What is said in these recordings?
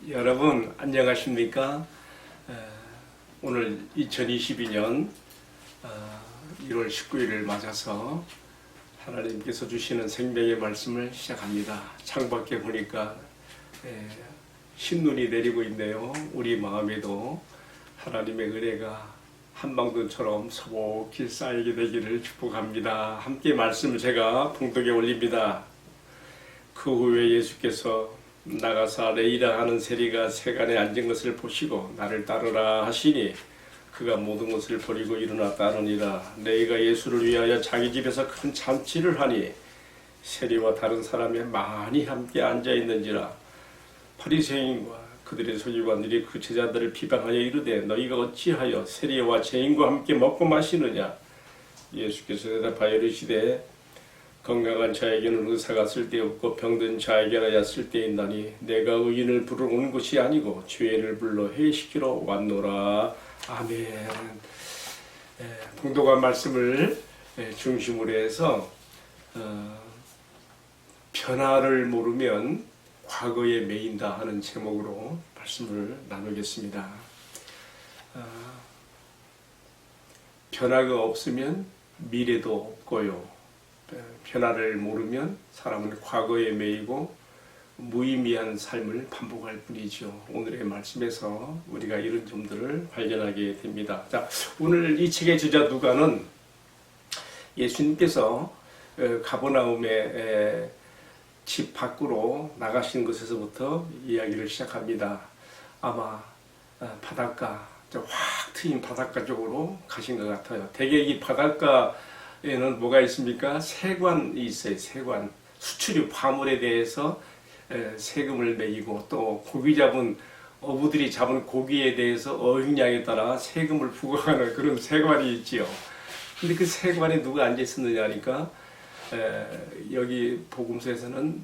여러분 안녕하십니까? 오늘 2022년 1월 19일을 맞아서 하나님께서 주시는 생명의 말씀을 시작합니다. 창밖에 보니까 신눈이 내리고 있네요. 우리 마음에도 하나님의 은혜가 한방눈처럼 소복히 쌓이게 되기를 축복합니다. 함께 말씀을 제가 봉독에 올립니다. 그 후에 예수께서 나가사 레이라 하는 세리가 세간에 앉은 것을 보시고 나를 따르라 하시니 그가 모든 것을 버리고 일어나 따르니라. 레이가 예수를 위하여 자기 집에서 큰 잔치를 하니 세리와 다른 사람이 많이 함께 앉아 있는지라. 바리새인과 그들의 서기관들이 그 제자들을 비방하여 이르되 너희가 어찌하여 세리와 죄인과 함께 먹고 마시느냐. 예수께서 대답하여 이르시되 건강한 자에게는 의사가 쓸데없고 병든 자에게나야 쓸데있나니 내가 의인을 부르러 온 것이 아니고 죄인을 불러 해시키러 왔노라. 아멘. 봉독한 말씀을 중심으로 해서 변화를 모르면 과거에 매인다 하는 제목으로 말씀을 나누겠습니다. 변화가 없으면 미래도 없고요. 변화를 모르면 사람은 과거에 매이고 무의미한 삶을 반복할 뿐이죠. 오늘의 말씀에서 우리가 이런 점들을 발견하게 됩니다. 자, 오늘 이 책의 저자 누가는 예수님께서 가버나움의 집 밖으로 나가신 것에서부터 이야기를 시작합니다. 아마 바닷가, 확 트인 바닷가 쪽으로 가신 것 같아요. 대개 이 바닷가에는 뭐가 있습니까? 세관이 있어요. 세관. 수출입 화물에 대해서 세금을 매기고 또 고기 잡은 어부들이 잡은 고기에 대해서 어획량에 따라 세금을 부과하는 그런 세관이 있지요. 근데 그 세관에 누가 앉아 있었느냐 하니까 여기 복음서에서는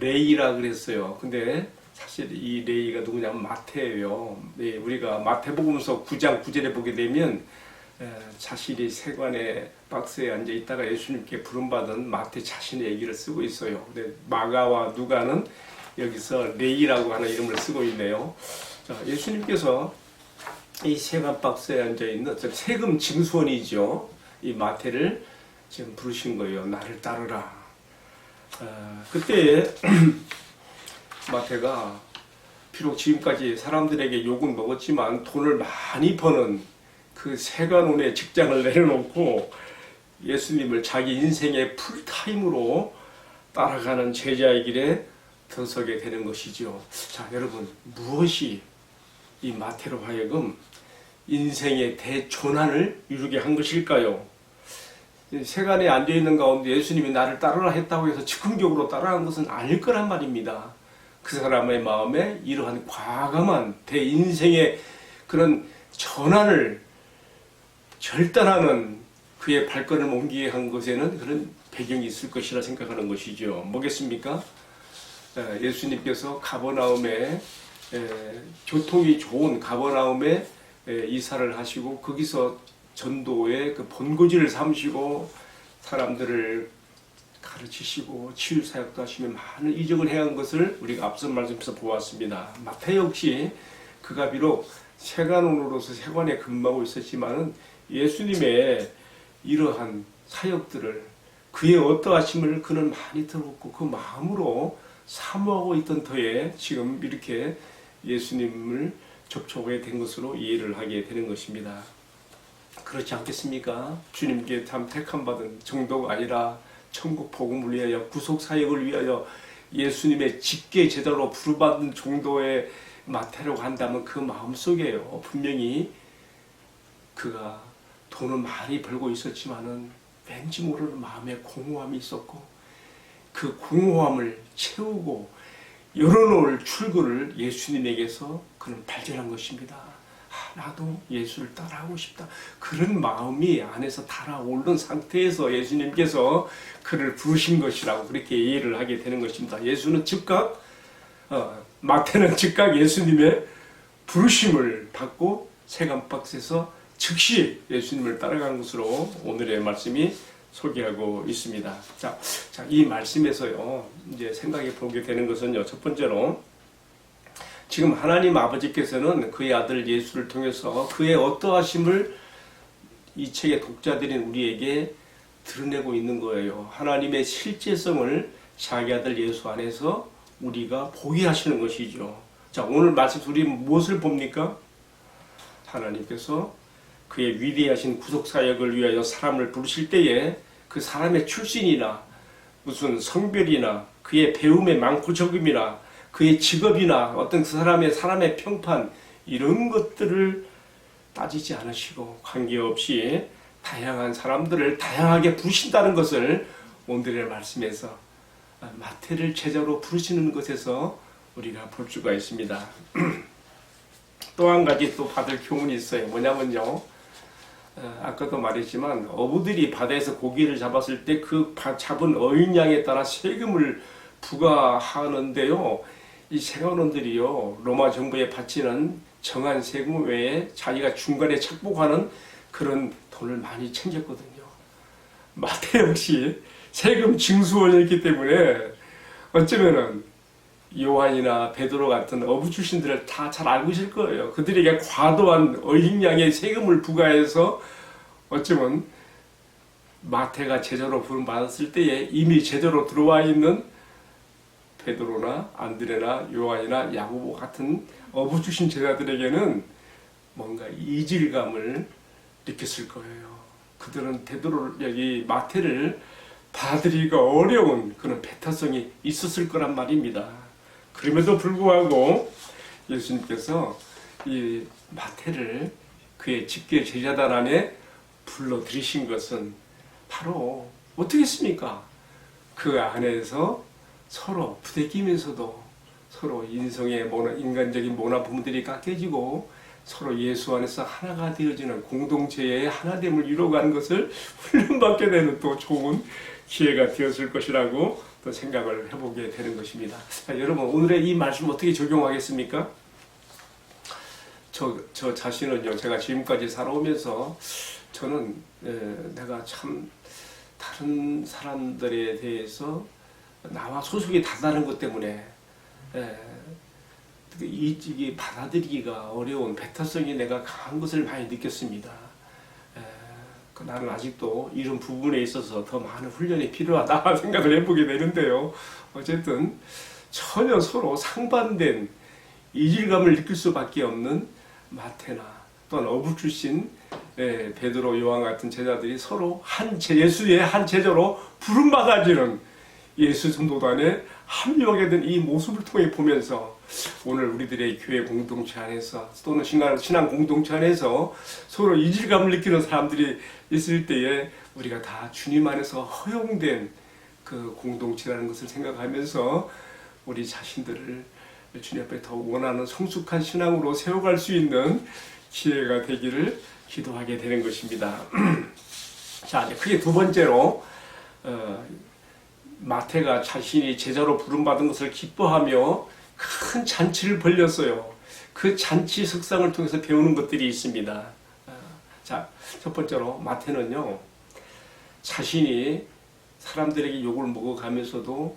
레이라 그랬어요. 근데 사실 이 레이가 누구냐면 마태예요. 우리가 마태복음서 9장 9절에 보게 되면 자신이 세관의 박스에 앉아 있다가 예수님께 부름받은 마태 자신의 얘기를 쓰고 있어요. 근데 마가와 누가는 여기서 레이라고 하는 이름을 쓰고 있네요. 자, 예수님께서 이 세관 박스에 앉아 있는 세금 징수원이죠. 이 마태를 지금 부르신 거예요. 나를 따르라. 그때 마태가 비록 지금까지 사람들에게 욕은 먹었지만 돈을 많이 버는 그 세관원의 직장을 내려놓고 예수님을 자기 인생의 풀타임으로 따라가는 제자의 길에 들어서게 되는 것이죠. 자, 여러분, 무엇이 이 마태로 하여금 인생의 대전환을 이루게 한 것일까요? 세간에 앉아있는 가운데 예수님이 나를 따르라 했다고 해서 즉흥적으로 따라간 것은 아닐 거란 말입니다. 그 사람의 마음에 이러한 과감한 대인생의 그런 전환을 결단하는 그의 발걸음을 옮기게 한 것에는 그런 배경이 있을 것이라 생각하는 것이죠. 뭐겠습니까? 예수님께서 가버나움에 교통이 좋은 가버나움에 이사를 하시고 거기서 전도의 그 본고지를 삼으시고 사람들을 가르치시고 치유사역도 하시며 많은 이적을 행한 것을 우리가 앞선 말씀에서 보았습니다. 마태 역시 그가 비록 세관원으로서 세관에 근무하고 있었지만은 예수님의 이러한 사역들을 그의 어떠하심을 그는 많이 들었고 그 마음으로 사모하고 있던 터에 지금 이렇게 예수님을 접촉하게 된 것으로 이해를 하게 되는 것입니다. 그렇지 않겠습니까? 주님께 참 택함받은 정도가 아니라 천국 복음을 위하여 구속 사역을 위하여 예수님의 직계 제자로 부르받은 정도의 마태라고 한다면 그 마음속에요. 분명히 그가 돈을 많이 벌고 있었지만은 왠지 모르는 마음에 공허함이 있었고 그 공허함을 채우고 열어놓을 출구를 예수님에게서 그는 발견한 것입니다. 나도 예수를 따라하고 싶다. 그런 마음이 안에서 달아오른 상태에서 예수님께서 그를 부르신 것이라고 그렇게 이해를 하게 되는 것입니다. 예수는 즉각 마태는 즉각 예수님의 부르심을 받고 세관박스에서 즉시 예수님을 따라간 것으로 오늘의 말씀이 소개하고 있습니다. 자, 이 말씀에서요, 이제 생각해 보게 되는 것은요, 첫 번째로 지금 하나님 아버지께서는 그의 아들 예수를 통해서 그의 어떠하심을 이 책의 독자들인 우리에게 드러내고 있는 거예요. 하나님의 실제성을 자기 아들 예수 안에서 우리가 보게 하시는 것이죠. 자, 오늘 말씀 우리 무엇을 봅니까? 하나님께서 그의 위대하신 구속 사역을 위하여 사람을 부르실 때에 그 사람의 출신이나 무슨 성별이나 그의 배움의 많고 적음이나 그의 직업이나 어떤 그 사람의 평판 이런 것들을 따지지 않으시고 관계없이 다양한 사람들을 다양하게 부르신다는 것을 오늘의 말씀에서 마태를 제자로 부르시는 것에서 우리가 볼 수가 있습니다. 또 한 가지 또 받을 교훈이 있어요. 뭐냐면요. 아까도 말했지만 어부들이 바다에서 고기를 잡았을 때 그 잡은 어획량에 따라 세금을 부과하는데요. 이 세관원들이요. 로마 정부에 바치는 정한 세금 외에 자기가 중간에 착복하는 그런 돈을 많이 챙겼거든요. 마태 역시 세금 징수원이었기 때문에 어쩌면은 요한이나 베드로 같은 어부 출신들을 다 잘 알고 있을 거예요. 그들에게 과도한 어획량의 세금을 부과해서 어쩌면 마태가 제자로 부름받았을 때에 이미 제자로 들어와 있는 베드로나 안드레나 요한이나 야고보 같은 어부 출신 제자들에게는 뭔가 이질감을 느꼈을 거예요. 그들은 여기 마태를 받아들이기가 어려운 그런 배타성이 있었을 거란 말입니다. 그럼에도 불구하고 예수님께서 이 마태를 그의 직계 제자단 안에 불러들이신 것은 바로 어떻게 했습니까? 그 안에서 서로 부대끼면서도 서로 인간적인 모나 부분들이 깎여지고 서로 예수 안에서 하나가 되어지는 공동체의 하나됨을 이루어가는 것을 훈련받게 되는 또 좋은 기회가 되었을 것이라고 또 생각을 해보게 되는 것입니다. 자, 여러분 오늘의 이 말씀 어떻게 적용하겠습니까? 저 자신은요, 제가 지금까지 살아오면서 저는 내가 참 다른 사람들에 대해서 나와 소속이 다르다는 것 때문에 이게 받아들이기가 어려운 배타성이 내가 강한 것을 많이 느꼈습니다. 나는 아직도 이런 부분에 있어서 더 많은 훈련이 필요하다 생각을 해보게 되는데요. 어쨌든 전혀 서로 상반된 이질감을 느낄 수밖에 없는 마태나 또한 어부 출신 베드로, 요한 같은 제자들이 서로 예수의 한 제자로 부름받아지는 예수 전도단에 합류하게 된 이 모습을 통해 보면서 오늘 우리들의 교회 공동체 안에서 또는 신앙 공동체 안에서 서로 이질감을 느끼는 사람들이 있을 때에 우리가 다 주님 안에서 허용된 그 공동체라는 것을 생각하면서 우리 자신들을 주님 앞에 더 원하는 성숙한 신앙으로 세워갈 수 있는 기회가 되기를 기도하게 되는 것입니다. 자, 크게 두 번째로 마태가 자신이 제자로 부름받은 것을 기뻐하며 큰 잔치를 벌렸어요. 그 잔치 석상을 통해서 배우는 것들이 있습니다. 자, 첫 번째로 마태는요, 자신이 사람들에게 욕을 먹어가면서도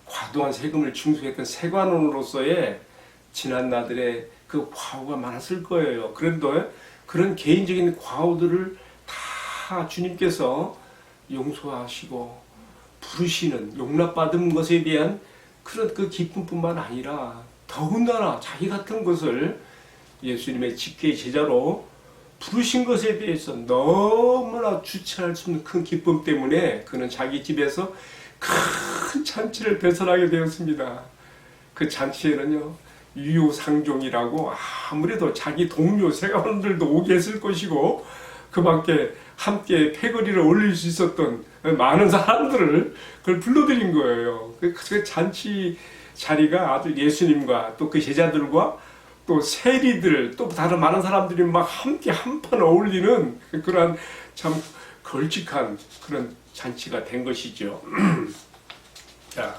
과도한 세금을 징수했던 세관원으로서의 지난 날들의 그 과오가 많았을 거예요. 그런데 그런 개인적인 과오들을 다 주님께서 용서하시고 부르시는 용납받은 것에 대한 그런 그 기쁨뿐만 아니라 더군다나 자기 같은 것을 예수님의 직계 제자로 부르신 것에 대해서 너무나 주체할 수 없는 큰 기쁨 때문에 그는 자기 집에서 큰 잔치를 배설하게 되었습니다. 그 잔치에는요, 유효상종이라고 아무래도 자기 동료 세관원들도 오게 했을 것이고 그 밖에 함께 패거리를 올릴 수 있었던 많은 사람들을 그걸 불러들인 거예요. 그 잔치 자리가 아주 예수님과 또 그 제자들과 또 세리들 또 다른 많은 사람들이 막 함께 한판 어울리는 그런 참 걸쭉한 그런 잔치가 된 것이죠. 자,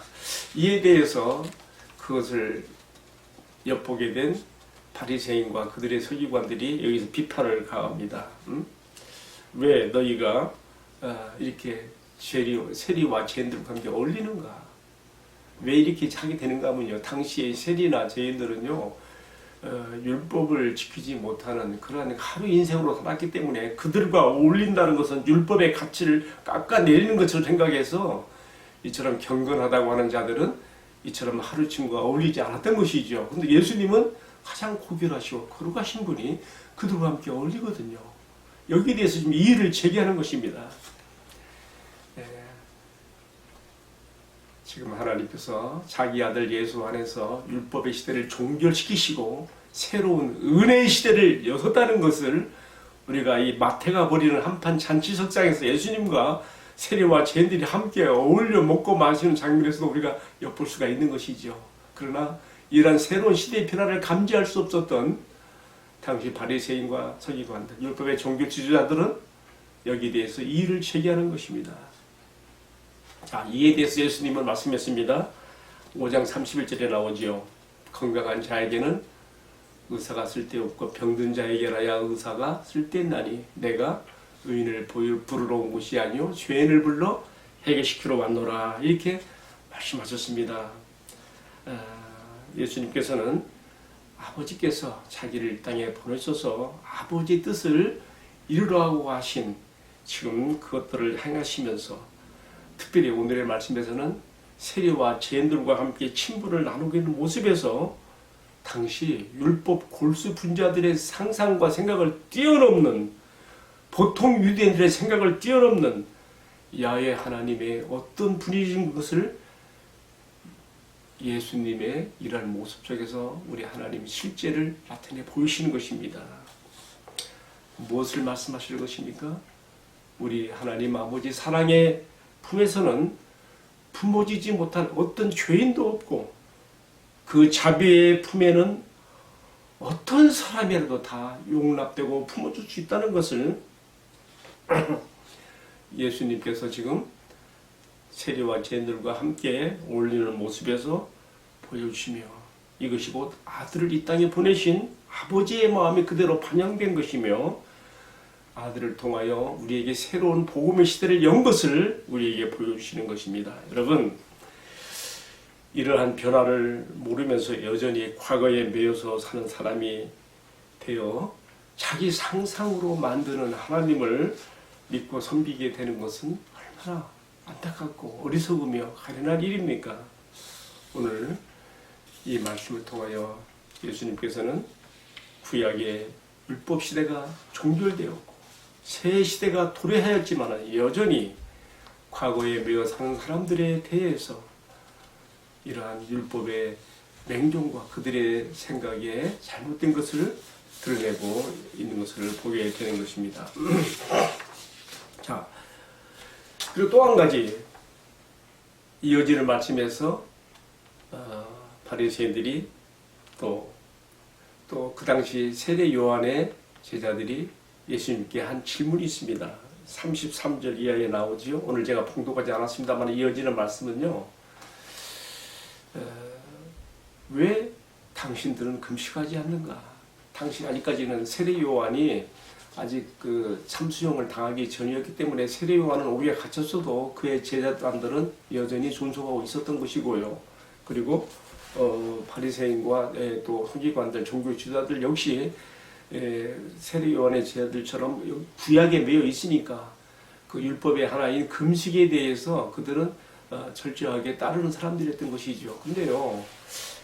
이에 대해서 그것을 엿보게 된 바리새인과 그들의 서기관들이 여기서 비판을 가합니다. 왜 너희가 이렇게 세리와 죄인들과 함께 어울리는가? 왜 이렇게 하게 되는가 하면요, 당시에 세리나 죄인들은요, 율법을 지키지 못하는 그러한 하루 인생으로 살았기 때문에 그들과 어울린다는 것은 율법의 가치를 깎아내리는 것처럼 생각해서 이처럼 경건하다고 하는 자들은 이처럼 하루쯤과 어울리지 않았던 것이죠. 그런데 예수님은 가장 고결하시고 거룩하신 분이 그들과 함께 어울리거든요. 여기에 대해서 지금 이의를 제기하는 것입니다. 지금 하나님께서 자기 아들 예수 안에서 율법의 시대를 종결시키시고 새로운 은혜의 시대를 여셨다는 것을 우리가 이 마태가 벌이는 한판 잔치석상에서 예수님과 세리와 죄인들이 함께 어울려 먹고 마시는 장면에서도 우리가 엿볼 수가 있는 것이죠. 그러나 이러한 새로운 시대의 변화를 감지할 수 없었던 당시 바리새인과 서기관들, 율법의 종교 지도자들은 여기에 대해서 이의를 제기하는 것입니다. 자, 이에 대해서 예수님은 말씀했습니다. 5장 31절에 나오지요. 건강한 자에게는 의사가 쓸데없고 병든 자에게라야 의사가 쓸데있나니 내가 의인을 부르러 온 것이 아니요 죄인을 불러 해결시키러 왔노라. 이렇게 말씀하셨습니다. 예수님께서는 아버지께서 자기를 이 땅에 보내셔서 아버지의 뜻을 이루라고 하신 지금 그것들을 행하시면서 특별히 오늘의 말씀에서는 세리와 죄인들과 함께 친분을 나누고 있는 모습에서 당시 율법 골수 분자들의 상상과 생각을 뛰어넘는 보통 유대인들의 생각을 뛰어넘는 야훼 하나님의 어떤 분이신 것을 예수님의 이러한 모습 속에서 우리 하나님의 실제를 나타내 보이시는 것입니다. 무엇을 말씀하실 것입니까? 우리 하나님 아버지 사랑의 품에서는 품어지지 못한 어떤 죄인도 없고 그 자비의 품에는 어떤 사람이라도 다 용납되고 품어줄 수 있다는 것을 예수님께서 지금 세리와 죄인들과 함께 어울리는 모습에서 보여주시며 이것이 곧 아들을 이 땅에 보내신 아버지의 마음이 그대로 반영된 것이며 아들을 통하여 우리에게 새로운 복음의 시대를 연 것을 우리에게 보여주시는 것입니다. 여러분, 이러한 변화를 모르면서 여전히 과거에 매여서 사는 사람이 되어 자기 상상으로 만드는 하나님을 믿고 섬기게 되는 것은 얼마나 안타깝고 어리석으며 가련한 일입니까? 오늘 이 말씀을 통하여 예수님께서는 구약의 율법 시대가 종결되었고 새 시대가 도래하였지만 여전히 과거에 매여 사는 사람들에 대해서 이러한 율법의 맹종과 그들의 생각에 잘못된 것을 드러내고 있는 것을 보게 되는 것입니다. 자, 그리고 또 한 가지 이어지는 말씀에서 바리새인들이 또 그 당시 세례 요한의 제자들이 예수님께 한 질문이 있습니다. 33절 이하에 나오지요. 오늘 제가 봉독하지 않았습니다만 이어지는 말씀은요. 왜 당신들은 금식하지 않는가? 당신 아직까지는 세례 요한이 아직 그 참수형을 당하기 전이었기 때문에 세례 요한은 오히려 갇혔어도 그의 제자들은 여전히 존속하고 있었던 것이고요. 그리고 바리새인과 또 서기관들, 종교 지도자들 역시 세례 요한의 제자들처럼 구약에 매여 있으니까 그 율법의 하나인 금식에 대해서 그들은 철저하게 따르는 사람들이었던 것이죠. 근데요,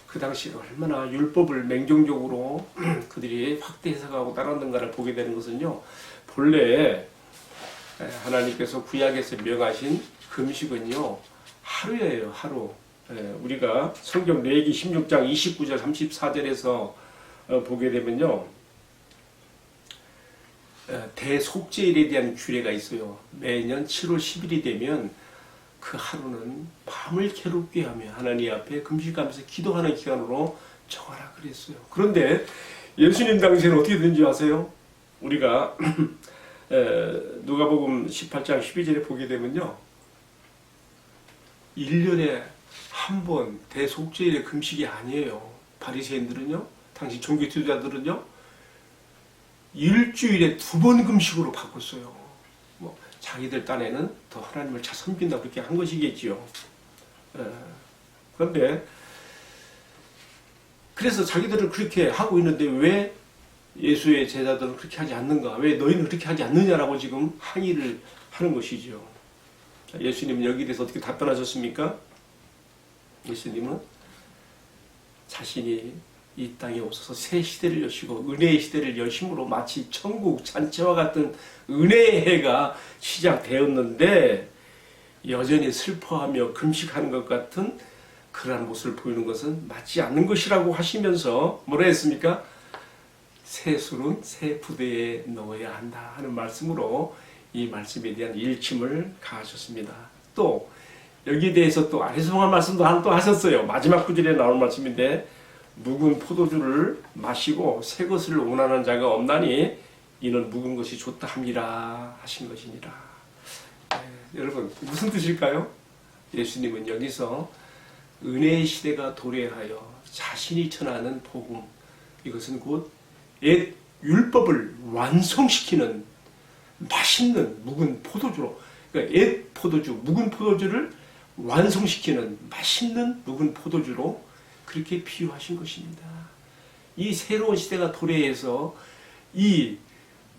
그 당시에 얼마나 율법을 맹종적으로 그들이 확대 해석하고 따랐는가를 보게 되는 것은요, 본래 하나님께서 구약에서 명하신 금식은요, 하루예요, 하루. 우리가 성경 레위기 16장 29절 34절에서 보게 되면요, 대속죄일에 대한 규례가 있어요. 매년 7월 10일이 되면 그 하루는 밤을 괴롭게 하며 하나님 앞에 금식하면서 기도하는 기간으로 정하라 그랬어요. 그런데 예수님 당시에는 어떻게 된지 아세요? 우리가 누가복음 18장 12절에 보게 되면요, 1년에 한 번 대속죄일의 금식이 아니에요. 바리새인들은요, 당시 종교 지도자들은요, 일주일에 2번 금식으로 바꿨어요. 뭐 자기들 딴에는 더 하나님을 잘 섬긴다 그렇게 한 것이겠지요. 그런데 그래서 자기들은 그렇게 하고 있는데 왜 예수의 제자들은 그렇게 하지 않는가? 왜 너희는 그렇게 하지 않느냐라고 지금 항의를 하는 것이죠. 자, 예수님은 여기에 대해서 어떻게 답변하셨습니까? 예수님은 자신이 이 땅에 없어서 새 시대를 여시고 은혜의 시대를 여심으로 마치 천국 잔치와 같은 은혜의 해가 시작되었는데 여전히 슬퍼하며 금식하는 것 같은 그러한 모습을 보이는 것은 맞지 않는 것이라고 하시면서 뭐라 했습니까? 새 술은 새 부대에 넣어야 한다 하는 말씀으로 이 말씀에 대한 일침을 가하셨습니다. 또 여기에 대해서 또 아리송한 말씀도 또 하셨어요. 마지막 구절에 나오는 말씀인데 묵은 포도주를 마시고 새 것을 원하는 자가 없나니 이는 묵은 것이 좋다 함이라 하신 것이니라. 여러분 무슨 뜻일까요? 예수님은 여기서 은혜의 시대가 도래하여 자신이 전하는 복음, 이것은 곧 옛 율법을 완성시키는 맛있는 묵은 포도주로, 그러니까 옛 포도주, 묵은 포도주를 완성시키는 맛있는 묵은 포도주로 그렇게 비유하신 것입니다. 이 새로운 시대가 도래해서 이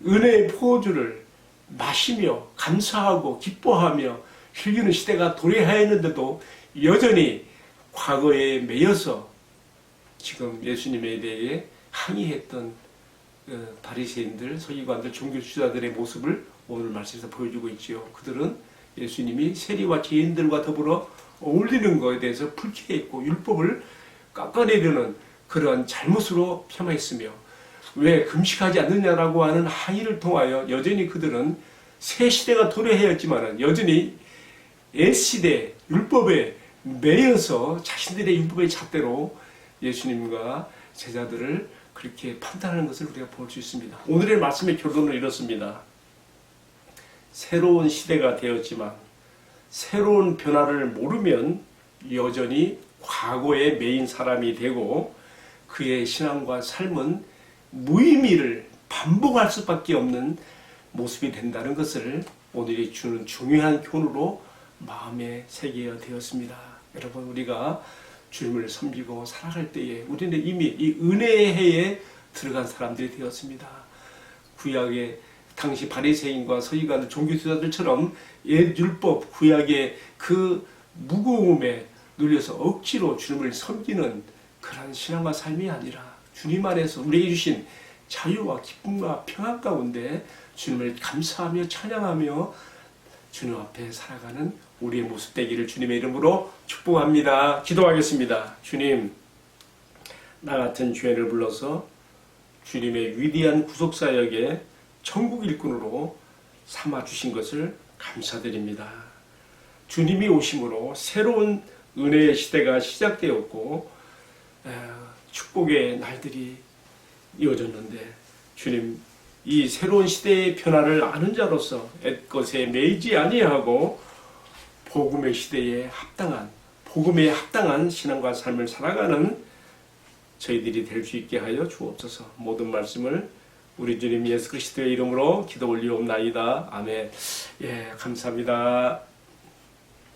은혜의 포도주를 마시며 감사하고 기뻐하며 즐기는 시대가 도래하였는데도 여전히 과거에 매여서 지금 예수님에 대해 항의했던 바리새인들, 서기관들, 종교 지도자들의 모습을 오늘 말씀에서 보여주고 있지요. 그들은 예수님이 세리와 죄인들과 더불어 어울리는 것에 대해서 불쾌했고 율법을 깎아내려는 그런 잘못으로 폄하했으며 왜 금식하지 않느냐라고 하는 항의를 통하여 여전히 그들은 새 시대가 도래하였지만 여전히 옛 시대 율법에 매여서 자신들의 율법의 잣대로 예수님과 제자들을 그렇게 판단하는 것을 우리가 볼 수 있습니다. 오늘의 말씀의 결론은 이렇습니다. 새로운 시대가 되었지만 새로운 변화를 모르면 여전히 과거에 매인 사람이 되고 그의 신앙과 삶은 무의미를 반복할 수밖에 없는 모습이 된다는 것을 오늘이 주는 중요한 교훈으로 마음에 새겨야 되었습니다. 여러분 우리가 주님을 섬기고 살아갈 때에 우리는 이미 이 은혜의 해에 들어간 사람들이 되었습니다. 구약의 당시 바리새인과 서기관 종교지도자들처럼 옛 율법 구약의 그 무거움에 눌려서 억지로 주님을 섬기는 그런 신앙과 삶이 아니라 주님 안에서 우리에게 주신 자유와 기쁨과 평안 가운데 주님을 감사하며 찬양하며 주님 앞에 살아가는 우리의 모습 되기를 주님의 이름으로 축복합니다. 기도하겠습니다. 주님, 나 같은 죄인을 불러서 주님의 위대한 구속사역에 천국 일꾼으로 삼아주신 것을 감사드립니다. 주님이 오심으로 새로운 은혜의 시대가 시작되었고 축복의 날들이 이어졌는데 주님, 이 새로운 시대의 변화를 아는 자로서 옛것에 매이지 아니하고 복음의 시대에 합당한, 복음에 합당한 신앙과 삶을 살아가는 저희들이 될 수 있게 하여 주옵소서. 모든 말씀을 우리 주님 예수 그리스도의 이름으로 기도 올리옵나이다. 아멘. 예, 감사합니다.